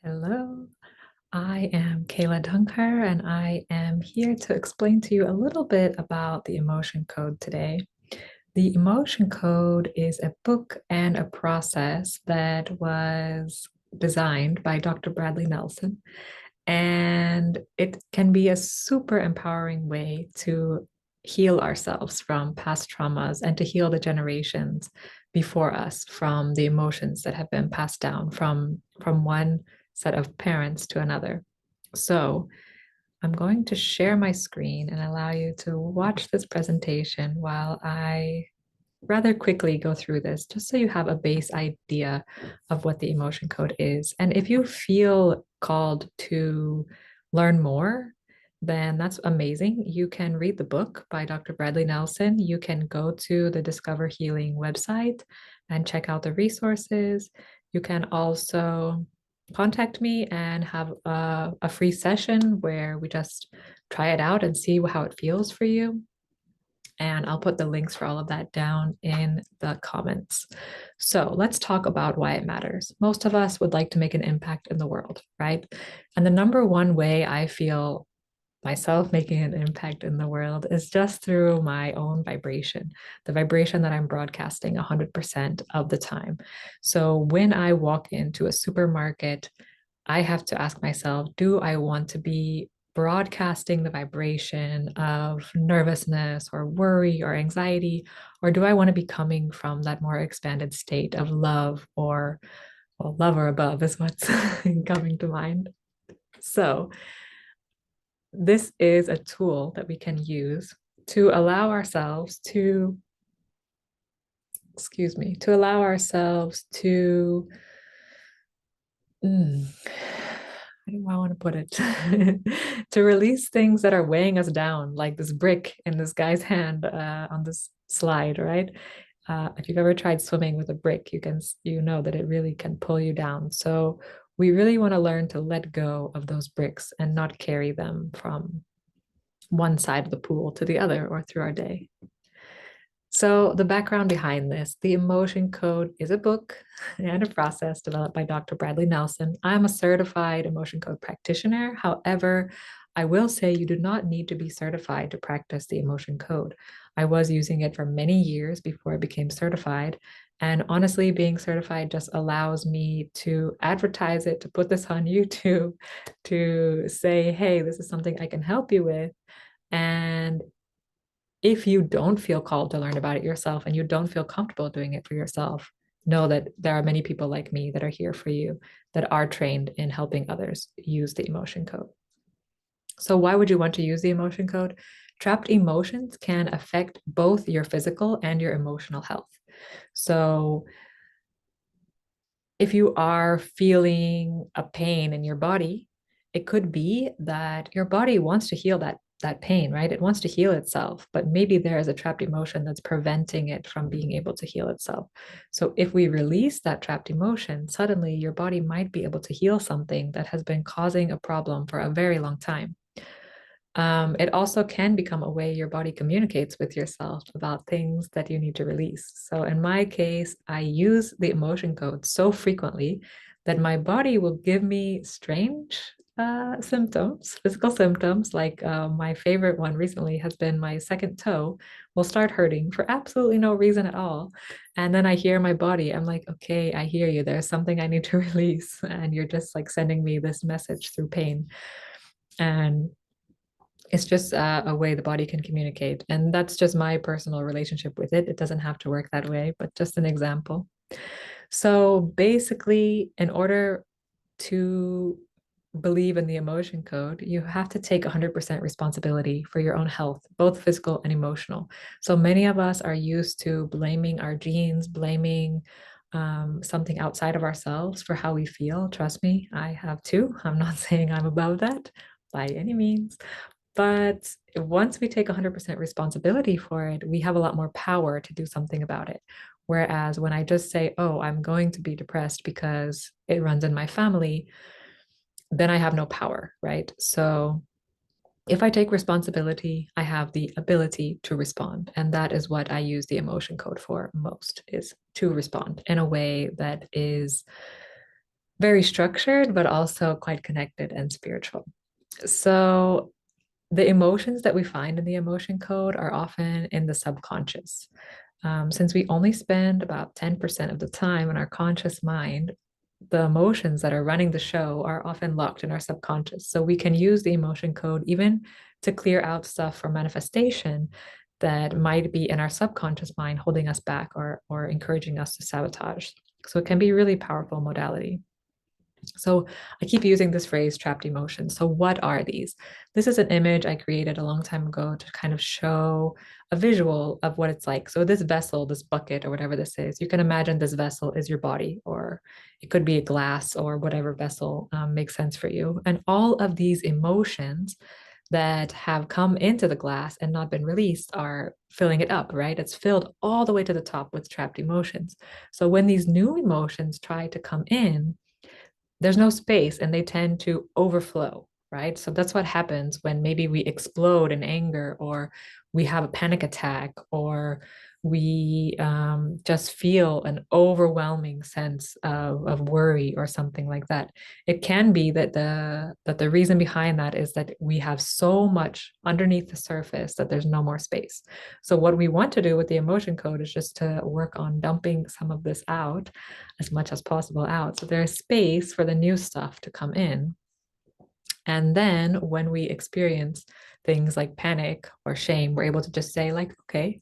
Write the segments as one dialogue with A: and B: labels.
A: Hello, I am Kayla Dunker, and I am here to explain to you a little bit about the emotion code today. The emotion code is a book and a process that was designed by Dr. Bradley Nelson, and it can be a super empowering way to heal ourselves from past traumas and to heal the generations before us from the emotions that have been passed down from one set of parents to another. So I'm going to share my screen and allow you to watch this presentation while I rather quickly go through this, just so you have a base idea of what the emotion code is. And if you feel called to learn more, then that's amazing. You can read the book by Dr. Bradley Nelson. You can go to the Discover Healing website and check out the resources. You can also contact me and have a free session where we just try it out and see how it feels for you. And I'll put the links for all of that down in the comments. So let's talk about why it matters. Most of us would like to make an impact in the world, right? And the number one way I feel myself making an impact in the world is just through my own vibration, the vibration that I'm broadcasting 100% of the time. So when I walk into a supermarket, I have to ask myself, do I want to be broadcasting the vibration of nervousness or worry or anxiety? Or do I want to be coming from that more expanded state of love or, well, love or above is what's coming to mind. So, this is a tool that we can use to allow ourselves to, excuse me, to allow ourselves to how do I want to put it? To release things that are weighing us down, like this brick in this guy's hand on this slide, right? If you've ever tried swimming with a brick, you know that it really can pull you down. So we really want to learn to let go of those bricks and not carry them from one side of the pool to the other or through our day. So, the background behind this, the emotion code is a book and a process developed by Dr. Bradley Nelson. I'm a certified emotion code practitioner. However, I will say you do not need to be certified to practice the emotion code. I was using it for many years before I became certified. And honestly, being certified just allows me to advertise it, to put this on YouTube, to say, hey, this is something I can help you with. And if you don't feel called to learn about it yourself and you don't feel comfortable doing it for yourself, know that there are many people like me that are here for you that are trained in helping others use the emotion code. So, why would you want to use the emotion code? Trapped emotions can affect both your physical and your emotional health. So, if you are feeling a pain in your body, it could be that your body wants to heal that pain, right? It wants to heal itself, but maybe there is a trapped emotion that's preventing it from being able to heal itself. So if we release that trapped emotion, suddenly your body might be able to heal something that has been causing a problem for a very long time. It also can become a way your body communicates with yourself about things that you need to release. So, in my case, I use the emotion code so frequently that my body will give me strange symptoms, physical symptoms. Like my favorite one recently has been my second toe will start hurting for absolutely no reason at all. And then I hear my body, I'm like, okay, I hear you. There's something I need to release. And you're just like sending me this message through pain. And it's just a way the body can communicate. And that's just my personal relationship with it. It doesn't have to work that way, but just an example. So basically, in order to believe in the emotion code, you have to take 100% responsibility for your own health, both physical and emotional. So many of us are used to blaming our genes, blaming something outside of ourselves for how we feel. Trust me, I have too. I'm not saying I'm above that by any means. But once we take 100% responsibility for it, we have a lot more power to do something about it. Whereas when I just say, oh, I'm going to be depressed because it runs in my family, then I have no power, right? So if I take responsibility, I have the ability to respond. And that is what I use the emotion code for most, is to respond in a way that is very structured, but also quite connected and spiritual. So, the emotions that we find in the emotion code are often in the subconscious. Since we only spend about 10% of the time in our conscious mind, the emotions that are running the show are often locked in our subconscious. So we can use the emotion code even to clear out stuff for manifestation that might be in our subconscious mind holding us back or encouraging us to sabotage. So it can be a really powerful modality. So I keep using this phrase trapped emotions. So what are these? This is an image I created a long time ago to kind of show a visual of what it's like. So this vessel, this bucket or whatever this is, you can imagine this vessel is your body, or it could be a glass or whatever vessel makes sense for you. And all of these emotions that have come into the glass and not been released are filling it up, right? It's filled all the way to the top with trapped emotions. So when these new emotions try to come in, there's no space and they tend to overflow, right? So that's what happens when maybe we explode in anger or we have a panic attack or we just feel an overwhelming sense of worry or something like that. It can be that the reason behind that is that we have so much underneath the surface that there's no more space. So what we want to do with the emotion code is just to work on dumping some of this out as much as possible out. So there's space for the new stuff to come in. And then when we experience things like panic or shame, we're able to just say, like, okay,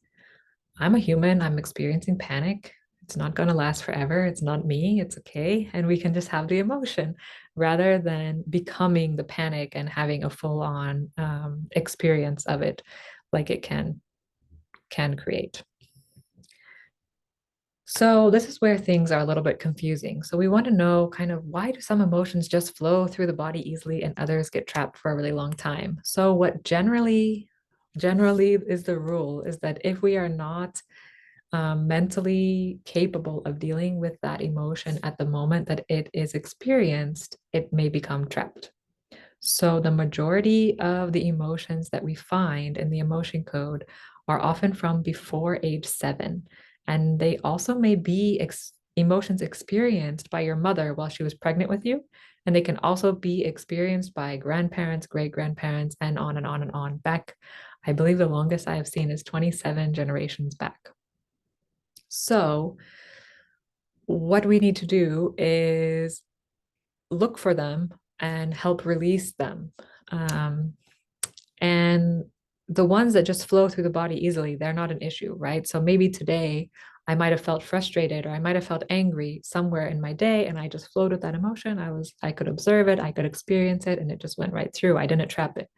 A: I'm a human, I'm experiencing panic. It's not going to last forever. It's not me. It's okay. And we can just have the emotion rather than becoming the panic and having a full on experience of it like it can create. So this is where things are a little bit confusing. So we want to know kind of why do some emotions just flow through the body easily and others get trapped for a really long time? So what generally is the rule is that if we are not mentally capable of dealing with that emotion at the moment that it is experienced, it may become trapped. So, the majority of the emotions that we find in the emotion code are often from before age 7. And they also may be emotions experienced by your mother while she was pregnant with you. And they can also be experienced by grandparents, great grandparents, and on and on and on. Back, I believe the longest I have seen is 27 generations back. So, what we need to do is look for them and help release them. Um, And the ones that just flow through the body easily, they're not an issue, right? So maybe today I might have felt frustrated or I might have felt angry somewhere in my day and I just flowed with that emotion. I could observe it, I could experience it, and it just went right through. I didn't trap it,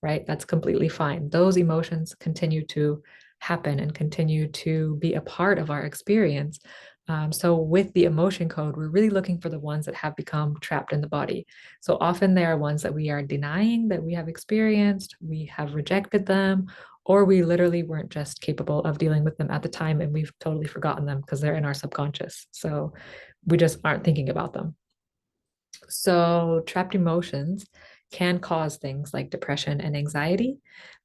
A: right? That's completely fine. Those emotions continue to happen and continue to be a part of our experience. So with the emotion code, we're really looking for the ones that have become trapped in the body. So often they are ones that we are denying that we have experienced, we have rejected them, or we literally weren't just capable of dealing with them at the time and we've totally forgotten them because they're in our subconscious. So we just aren't thinking about them. So, trapped emotions can cause things like depression and anxiety.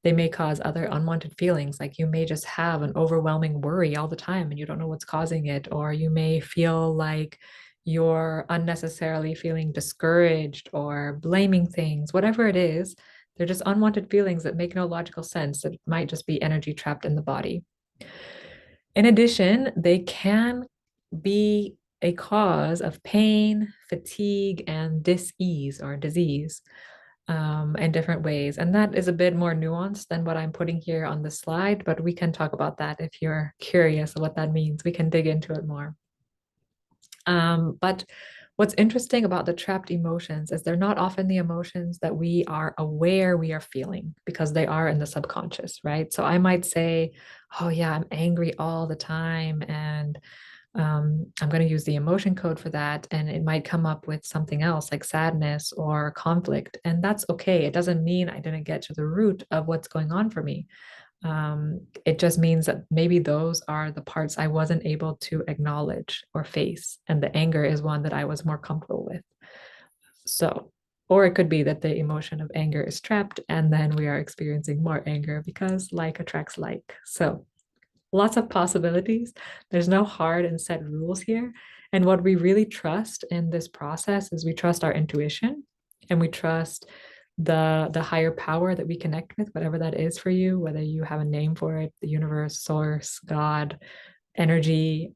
A: They may cause other unwanted feelings, like you may just have an overwhelming worry all the time and you don't know what's causing it, or you may feel like you're unnecessarily feeling discouraged or blaming things, whatever it is. They're just unwanted feelings that make no logical sense. That might just be energy trapped in the body. In addition, they can be a cause of pain, fatigue, and dis-ease or disease in different ways. And that is a bit more nuanced than what I'm putting here on the slide, but we can talk about that if you're curious what that means. We can dig into it more. But what's interesting about the trapped emotions is they're not often the emotions that we are aware we are feeling because they are in the subconscious, right? So I might say, oh, yeah, I'm angry all the time. And I'm going to use the emotion code for that. And it might come up with something else like sadness or conflict. And that's okay. It doesn't mean I didn't get to the root of what's going on for me. It just means that maybe those are the parts I wasn't able to acknowledge or face. And the anger is one that I was more comfortable with. So, or it could be that the emotion of anger is trapped and then we are experiencing more anger because like attracts like. So, lots of possibilities. There's no hard and set rules here. And what we really trust in this process is we trust our intuition and we trust the higher power that we connect with, whatever that is for you, whether you have a name for it, the universe, source, God, energy,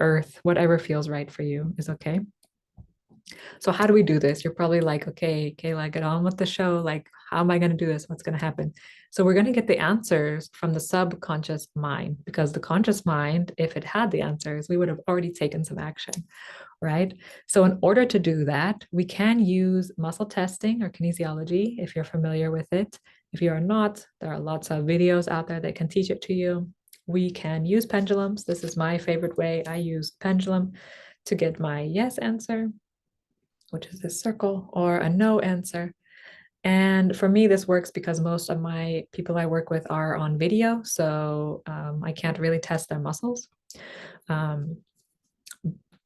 A: earth, whatever feels right for you is okay. So how do we do this? You're probably like, okay, Kayla, get on with the show. Like, how am I going to do this? What's going to happen? So we're going to get the answers from the subconscious mind because the conscious mind, if it had the answers, we would have already taken some action, right? So in order to do that, we can use muscle testing or kinesiology if you're familiar with it. If you are not, there are lots of videos out there that can teach it to you. We can use pendulums. This is my favorite way. I use pendulum to get my yes answer, which is this circle, or a no answer. And for me, this works because most of my people I work with are on video, so I can't really test their muscles. Um,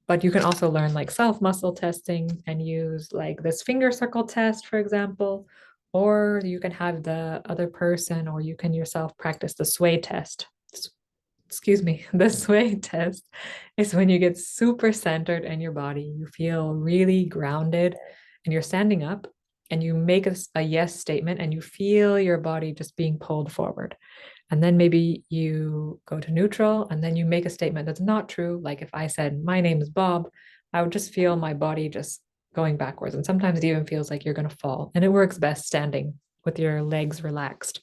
A: but you can also learn like self muscle testing and use like this finger circle test, for example, or you can have the other person, or you can yourself practice the sway test. Excuse me, the sway test is when you get super centered in your body, you feel really grounded, and you're standing up and you make a yes statement and you feel your body just being pulled forward. And then maybe you go to neutral and then you make a statement that's not true. Like if I said, my name is Bob, I would just feel my body just going backwards. And sometimes it even feels like you're going to fall. And it works best standing with your legs relaxed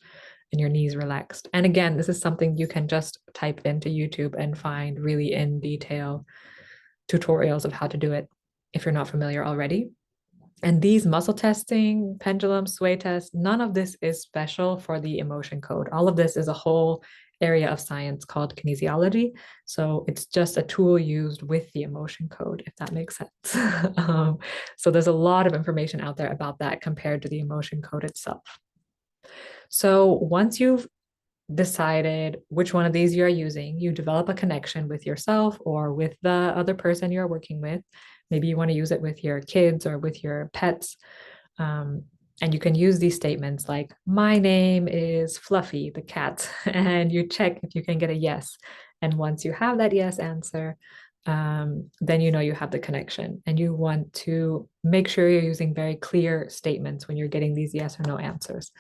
A: and your knees relaxed. And again, this is something you can just type into YouTube and find really in detail tutorials of how to do it if you're not familiar already. And these muscle testing, pendulum, sway test, none of this is special for the emotion code. All of this is a whole area of science called kinesiology. So it's just a tool used with the emotion code, if that makes sense. So there's a lot of information out there about that compared to the emotion code itself. So once you've decided which one of these you're using, you develop a connection with yourself or with the other person you're working with. Maybe you want to use it with your kids or with your pets. Um, and you can use these statements like, my name is Fluffy, the cat, and you check if you can get a yes. And once you have that yes answer, then you know you have the connection. And you want to make sure you're using very clear statements when you're getting these yes or no answers.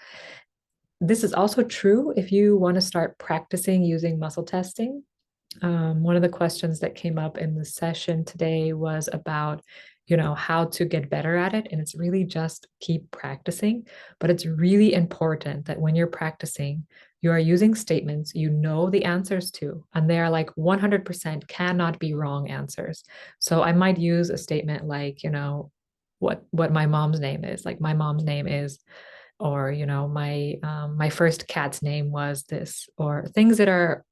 A: This is also true if you want to start practicing using muscle testing. One of the questions that came up in the session today was about, how to get better at it. And it's really just keep practicing. But it's really important that when you're practicing, you are using statements you know the answers to, and they are like 100% cannot be wrong answers. So I might use a statement like, what my mom's name is. Like my mom's name is, or my first cat's name was this, or things that are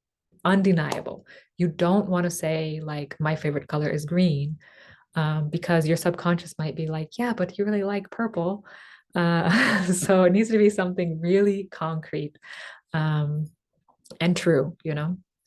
A: undeniable. You don't want to say like my favorite color is green, because your subconscious might be like, yeah, but you really like purple. So it needs to be something really concrete, um, and true,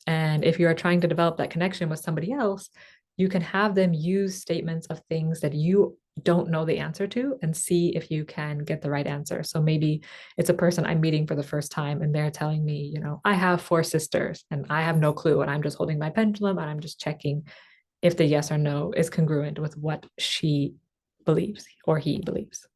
A: And if you are trying to develop that connection with somebody else, you can have them use statements of things that you don't know the answer to and see if you can get the right answer. So maybe it's a person I'm meeting for the first time and they're telling me, I have 4 sisters and I have no clue. And I'm just holding my pendulum and I'm just checking if the yes or no is congruent with what she believes or he believes.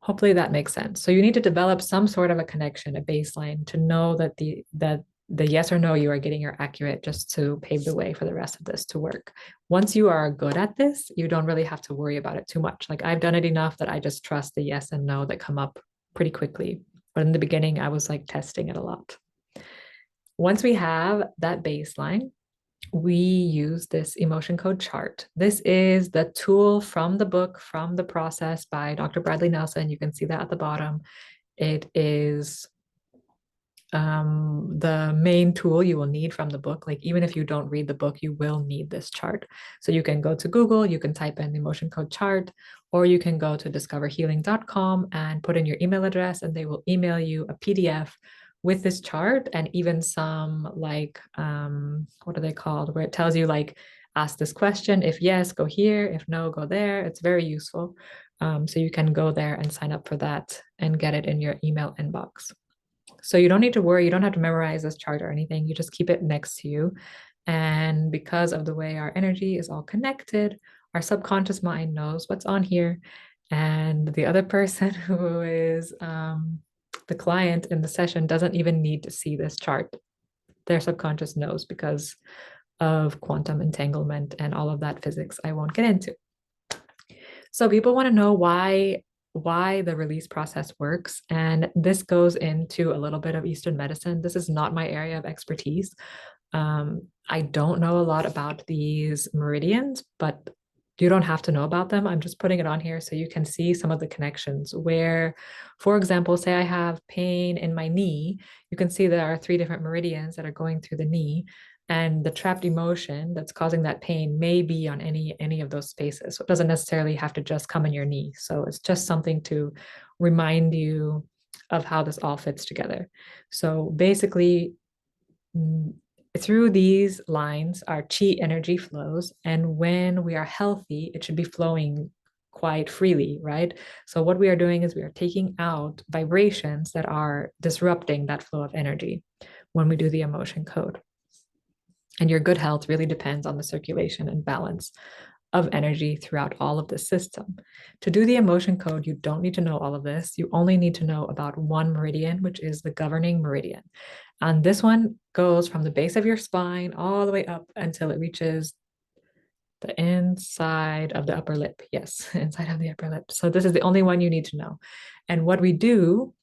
A: Hopefully that makes sense. So you need to develop some sort of a connection, a baseline to know that the yes or no you are getting are accurate, just to pave the way for the rest of this to work. Once you are good at this, you don't really have to worry about it too much. Like I've done it enough that I just trust the yes and no that come up pretty quickly. But in the beginning, I was like testing it a lot. Once we have that baseline, we use this emotion code chart. This is the tool from the book, from the process by Dr. Bradley Nelson. You can see that at the bottom. It is the main tool you will need from the book. Like even if you don't read the book, you will need this chart. So you can go to Google, you can type in the emotion code chart, or you can go to discoverhealing.com and put in your email address and they will email you a PDF with this chart and even some like, what are they called? Where it tells you like, ask this question. If yes, go here. If no, go there. It's very useful. So you can go there and sign up for that and get it in your email inbox. So you don't need to worry. You don't have to memorize this chart or anything. You just keep it next to you. And because of the way our energy is all connected, our subconscious mind knows what's on here. And the other person who is the client in the session doesn't even need to see this chart. Their subconscious knows because of quantum entanglement and all of that physics I won't get into. So people want to know why the release process works, and this goes into a little bit of Eastern medicine. This is not my area of expertise. I don't know a lot about these meridians, but you don't have to know about them. I'm just putting it on here so you can see some of the connections where, for example, say I have pain in my knee, you can see there are three different meridians that are going through the knee, and the trapped emotion that's causing that pain may be on any of those spaces. So it doesn't necessarily have to just come in your knee. So it's just something to remind you of how this all fits together. So basically, mm, through these lines, our chi energy flows. And when we are healthy, it should be flowing quite freely, right? So, what we are doing is we are taking out vibrations that are disrupting that flow of energy when we do the emotion code. And your good health really depends on the circulation and balance of energy throughout all of the system. To do the emotion code, you don't need to know all of this. You only need to know about one meridian, which is the governing meridian. And this one goes from the base of your spine all the way up until it reaches the inside of the upper lip. Yes, inside of the upper lip. So this is the only one you need to know. And what we do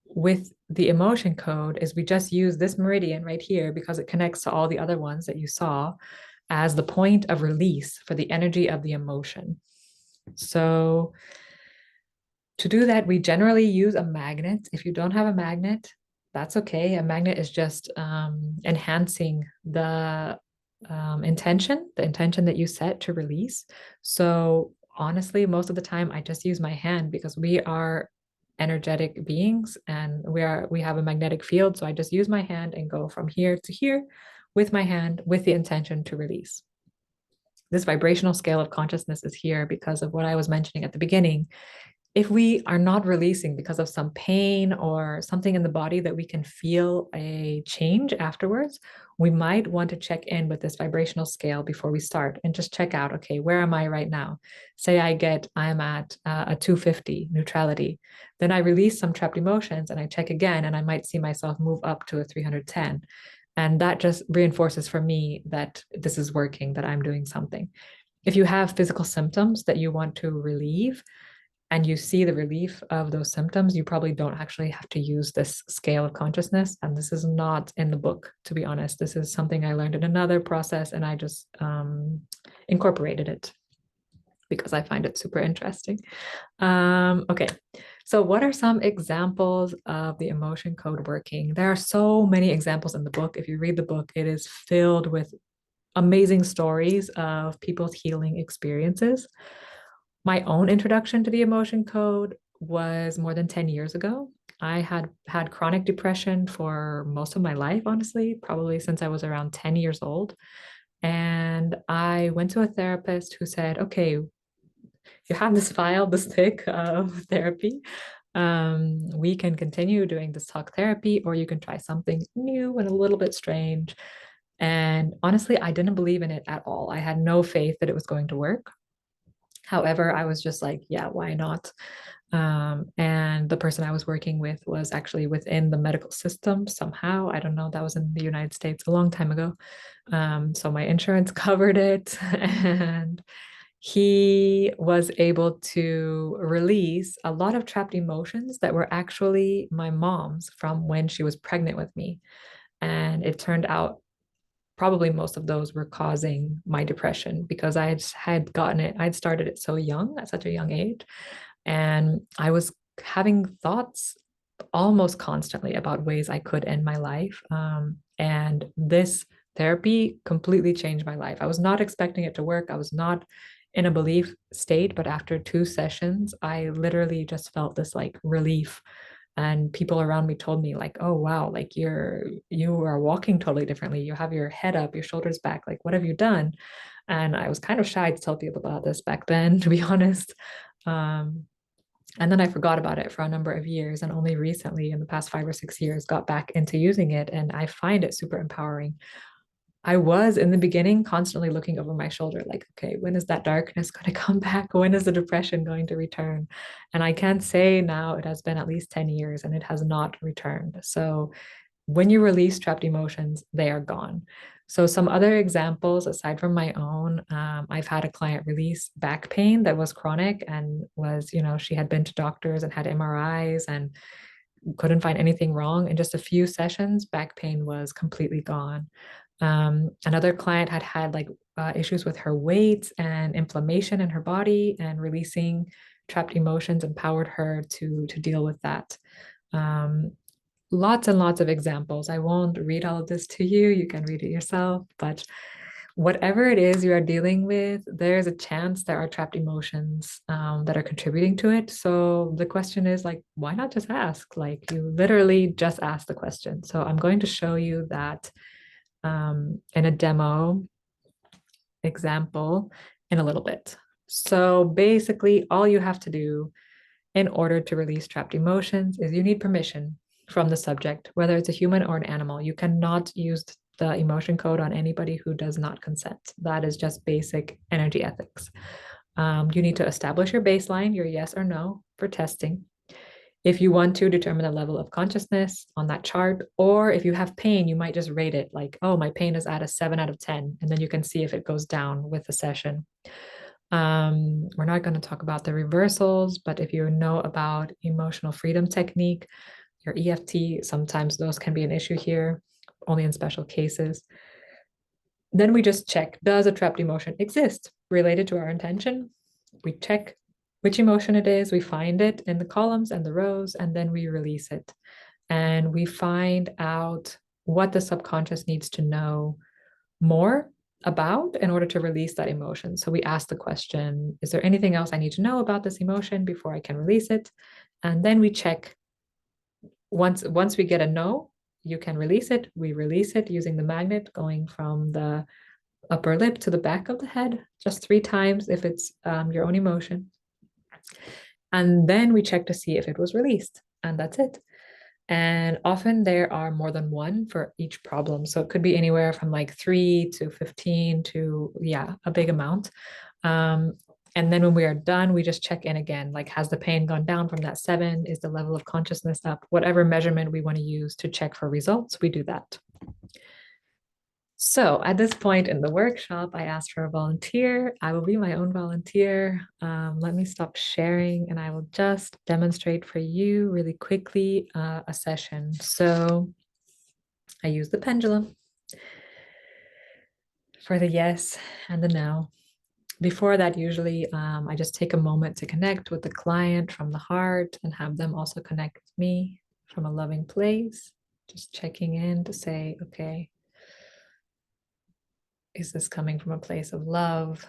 A: with the emotion code is we just use this meridian right here because it connects to all the other ones that you saw as the point of release for the energy of the emotion. So to do that, we generally use a magnet. If you don't have a magnet, that's okay. A magnet is just enhancing the intention that you set to release. So honestly, most of the time, I just use my hand because we are energetic beings and we have a magnetic field. So I just use my hand and go from here to here with my hand with the intention to release. This vibrational scale of consciousness is here because of what I was mentioning at the beginning. If we are not releasing because of some pain or something in the body that we can feel a change afterwards, we might want to check in with this vibrational scale before we start and just check out, okay, where am I right now? Say I'm at a 250 neutrality. Then I release some trapped emotions and I check again, and I might see myself move up to a 310. And that just reinforces for me that this is working, that I'm doing something. If you have physical symptoms that you want to relieve, and you see the relief of those symptoms, you probably don't actually have to use this scale of consciousness. And this is not in the book, to be honest. This is something I learned in another process, and I just incorporated it because I find it super interesting. Okay, so what are some examples of the emotion code working? There are so many examples in the book. If you read the book, it is filled with amazing stories of people's healing experiences. My own introduction to the emotion code was more than 10 years ago. I had chronic depression for most of my life, honestly, probably since I was around 10 years old. And I went to a therapist who said, okay, you have this file, this thick of therapy. We can continue doing this talk therapy, or you can try something new and a little bit strange. And honestly, I didn't believe in it at all. I had no faith that it was going to work. However, I was just like, yeah, why not? And the person I was working with was actually within the medical system somehow. I don't know, that was in the United States a long time ago. So my insurance covered it, and he was able to release a lot of trapped emotions that were actually my mom's from when she was pregnant with me. And it turned out probably most of those were causing my depression because had gotten it, I'd started it so young, at such a young age. And I was having thoughts almost constantly about ways I could end my life. And this therapy completely changed my life. I was not expecting it to work. I was not in a belief state, but after 2 sessions, I literally just felt this like relief. And people around me told me like, oh wow, like you are walking totally differently. You have your head up, your shoulders back. Like, what have you done? And I was kind of shy to tell people about this back then, to be honest. Um, and then I forgot about it for a number of years, and only recently, in the past 5 or 6 years, got back into using it. And I find it super empowering. I was in the beginning constantly looking over my shoulder, like, okay, when is that darkness going to come back? When is the depression going to return? And I can say now it has been at least 10 years and it has not returned. So when you release trapped emotions, they are gone. So, some other examples aside from my own, I've had a client release back pain that was chronic and was, she had been to doctors and had MRIs and couldn't find anything wrong. In just a few sessions, back pain was completely gone. Another client had had like issues with her weight and inflammation in her body, and releasing trapped emotions empowered her to deal with that. Um, Lots and lots of examples. I won't read all of this to you. You can read it yourself. But whatever it is you are dealing with, there's a chance there are trapped emotions that are contributing to it. So the question is like, why not just ask? Like you literally just ask the question. So I'm going to show you that in a demo example in a little bit. So basically, all you have to do in order to release trapped emotions is you need permission from the subject, whether it's a human or an animal. You cannot use the emotion code on anybody who does not consent. That is just basic energy ethics. You need to establish your baseline, your yes or no for testing. If you want to determine the level of consciousness on that chart, or if you have pain, you might just rate it like, oh, my pain is at a 7 out of 10. And then you can see if it goes down with the session. We're not going to talk about the reversals, but if you know about emotional freedom technique, your EFT, sometimes those can be an issue here, only in special cases. Then we just check, does a trapped emotion exist related to our intention? We check which emotion it is, we find it in the columns and the rows, and then we release it. And we find out what the subconscious needs to know more about in order to release that emotion. So we ask the question, is there anything else I need to know about this emotion before I can release it? And then we check once we get a no, you can release it. We release it using the magnet going from the upper lip to the back of the head, just 3 times if it's your own emotion. And then we check to see if it was released, and that's it. And often there are more than one for each problem. So it could be anywhere from like 3 to 15 to, yeah, a big amount. Um, and then when we are done, we just check in again. Like, has the pain gone down from that 7? Is the level of consciousness up? Whatever measurement we want to use to check for results, we do that. So at this point in the workshop, I asked for a volunteer. I will be my own volunteer. Let me stop sharing and I will just demonstrate for you really quickly a session. So I use the pendulum for the yes and the no. Before that, usually I just take a moment to connect with the client from the heart and have them also connect with me from a loving place. Just checking in to say, okay, is this coming from a place of love?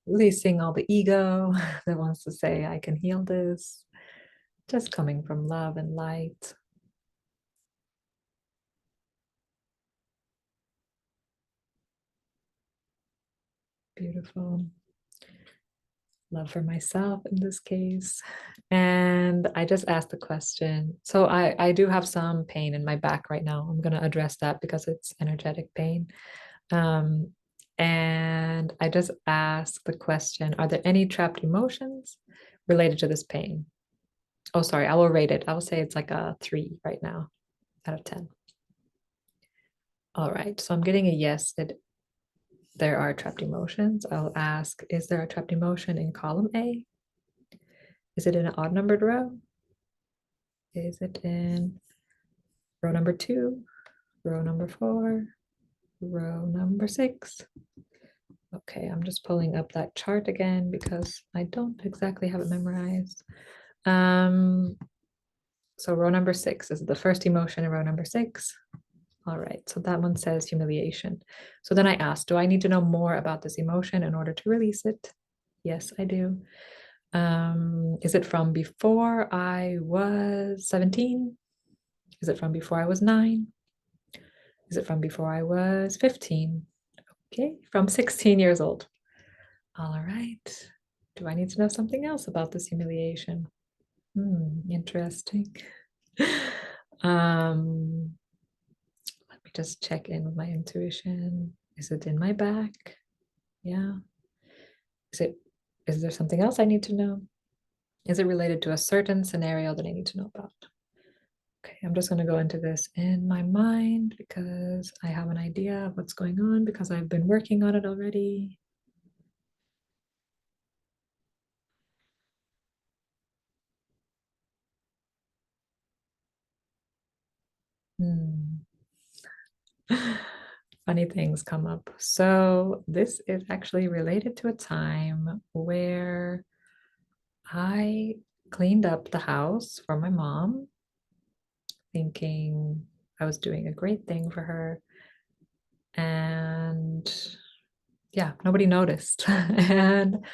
A: Releasing all the ego that wants to say, I can heal this. Just coming from love and light. Beautiful. Love for myself in this case. And I just asked the question. So I do have some pain in my back right now. I'm going to address that because it's energetic pain. Um, and I just asked the question, are there any trapped emotions related to this pain? Oh, sorry, I will rate it. I will say it's like a 3 right now out of 10. All right, so I'm getting a yes that there are trapped emotions. I'll ask, is there a trapped emotion in column A? Is it in an odd numbered row? Is it in row number 2, row number 4, row number 6? Okay, I'm just pulling up that chart again because I don't exactly have it memorized. So row number 6 is the first emotion in row number 6. All right, so that one says humiliation. So then I asked, do I need to know more about this emotion in order to release it? Yes, I do. Is it from before I was 17? Is it from before I was 9? Is it from before I was 15? Okay, from 16 years old. All right. Do I need to know something else about this humiliation? Interesting. Let me just check in with my intuition. Is it in my back? Yeah. Is it, is there something else I need to know? Is it related to a certain scenario that I need to know about? Okay, I'm just going to go into this in my mind because I have an idea of what's going on because I've been working on it already. Hmm. Funny things come up. So this is actually related to a time where I cleaned up the house for my mom, thinking I was doing a great thing for her. And yeah, nobody noticed. And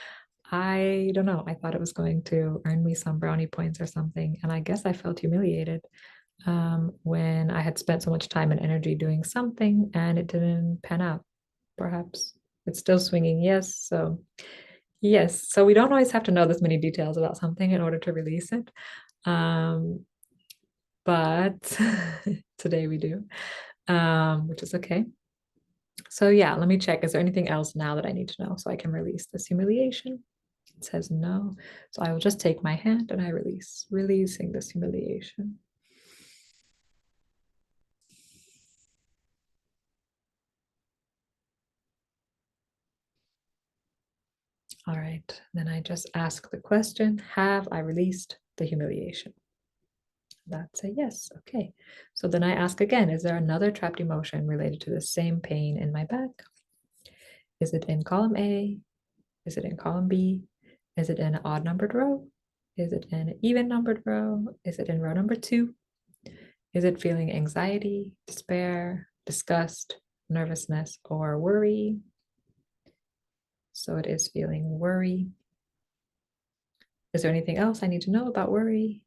A: I don't know, I thought it was going to earn me some brownie points or something. And I guess I felt humiliated when I had spent so much time and energy doing something and it didn't pan out. Perhaps it's still swinging. Yes. So, yes. So we don't always have to know this many details about something in order to release it. Um, but today we do, which is okay. So, yeah, let me check. Is there anything else now that I need to know so I can release this humiliation? It says no. So I will just take my hand and I release, releasing this humiliation. All right. Then I just ask the question, have I released the humiliation? That's a yes. Okay. So then I ask again, is there another trapped emotion related to the same pain in my back? Is it in column A? Is it in column B? Is it in an odd numbered row? Is it in an even numbered row? Is it in row number 2? Is it feeling anxiety, despair, disgust, nervousness, or worry? So it is feeling worry. Is there anything else I need to know about worry?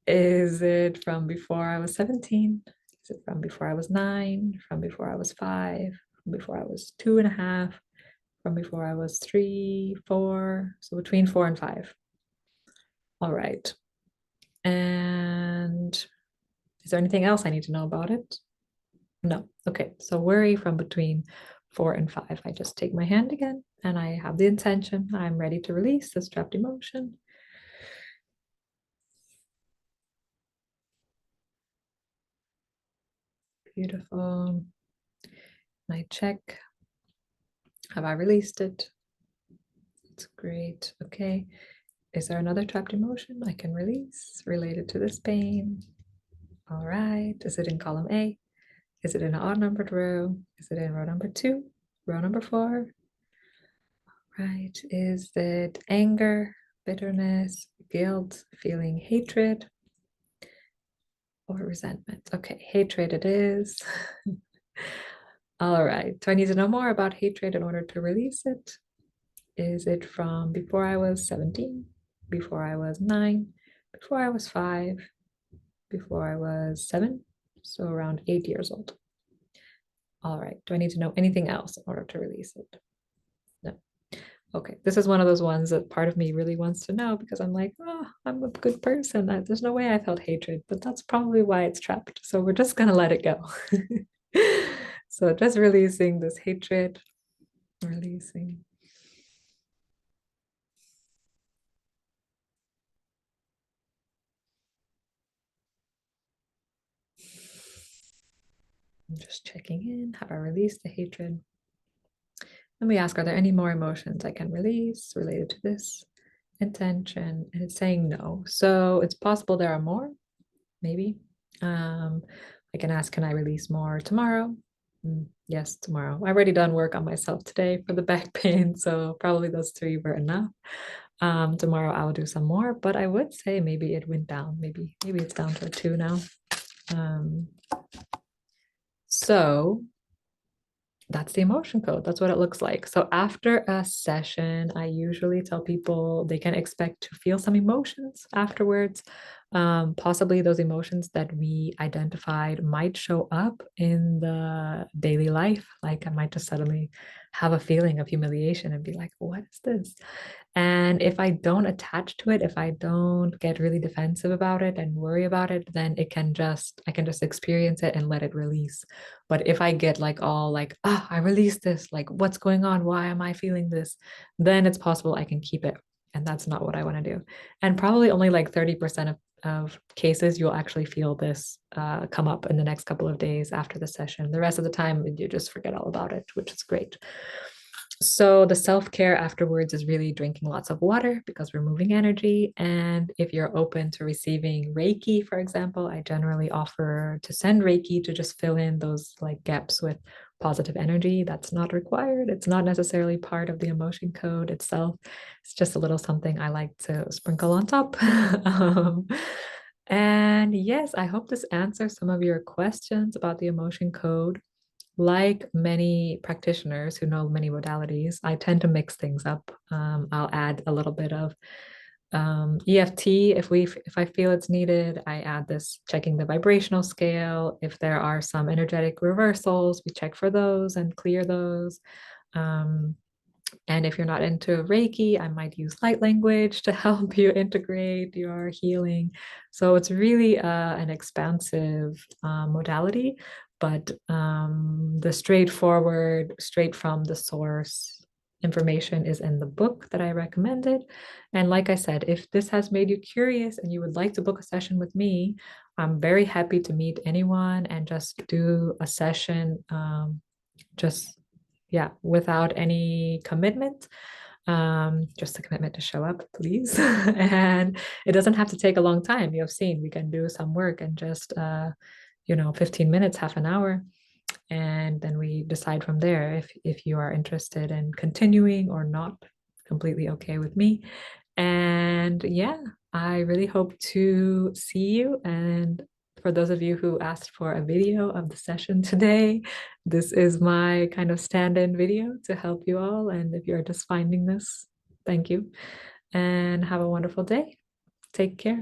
A: Is it from before I was 17? Is it from before I was 9? From before I was 5? From before I was 2.5? From before I was 3, 4? So between 4 and 5. All right. And is there anything else I need to know about it? No. Okay. So worry from between 4 and 5. I just take my hand again and I have the intention. I'm ready to release this trapped emotion. Beautiful. And I check. Have I released it? It's great. Okay. Is there another trapped emotion I can release related to this pain? All right. Is it in column A? Is it in an odd numbered row? Is it in row number 2? Row number 4? Right. Is it anger, bitterness, guilt, feeling hatred, or resentment? Okay, hatred it is. All right. Do I need to know more about hatred in order to release it? Is it from before I was 17, before I was 9, before I was 5, before I was 7? So around 8 years old. All right. Do I need to know anything else in order to release it? No. Okay. This is one of those ones that part of me really wants to know because I'm like, oh, I'm a good person. There's no way I felt hatred, but that's probably why it's trapped. So we're just going to let it go. So just releasing this hatred, releasing. I'm just checking in. Have I released the hatred? Let me ask, are there any more emotions I can release related to this intention? And it's saying no. So it's possible there are more, maybe. I can ask, can I release more tomorrow? Yes, tomorrow. I've already done work on myself today for the back pain, so probably those 3 were enough. Tomorrow I'll do some more, but I would say maybe it went down. Maybe it's down to a 2 now. Um, so that's the emotion code. That's what it looks like. So after a session, I usually tell people they can expect to feel some emotions afterwards. Possibly those emotions that we identified might show up in the daily life. Like I might just suddenly have a feeling of humiliation and be like, what is this? And if I don't attach to it, if I don't get really defensive about it and worry about it, then I can just experience it and let it release. But if I get like all like, ah, I released this, like, what's going on? Why am I feeling this? Then it's possible I can keep it. And that's not what I want to do. And probably only like 30% of cases you'll actually feel this come up in the next couple of days after the session. The rest of the time, you just forget all about it, which is great. So the self-care afterwards is really drinking lots of water because we're moving energy. And if you're open to receiving Reiki, for example, I generally offer to send Reiki to just fill in those like gaps with positive energy. That's not required. It's not necessarily part of the emotion code itself. It's just a little something I like to sprinkle on top. And yes, I hope this answers some of your questions about the emotion code. Like many practitioners who know many modalities, I tend to mix things up. I'll add a little bit of EFT if I feel it's needed. I add this checking the vibrational scale. If there are some energetic reversals, we check for those and clear those. Um, and if you're not into Reiki, I might use light language to help you integrate your healing. So it's really an expansive modality, but the straightforward, straight from the source information is in the book that I recommended. And like I said, if this has made you curious and you would like to book a session with me, I'm very happy to meet anyone and just do a session. Just yeah, without any commitment. Just a commitment to show up, please. And it doesn't have to take a long time. You have seen we can do some work in just 15 minutes, half an hour. And then we decide from there if you are interested in continuing or not. Completely okay with me. And yeah, I really hope to see you. And for those of you who asked for a video of the session today, this is my kind of stand-in video to help you all. And if you're just finding this, thank you and have a wonderful day. Take care.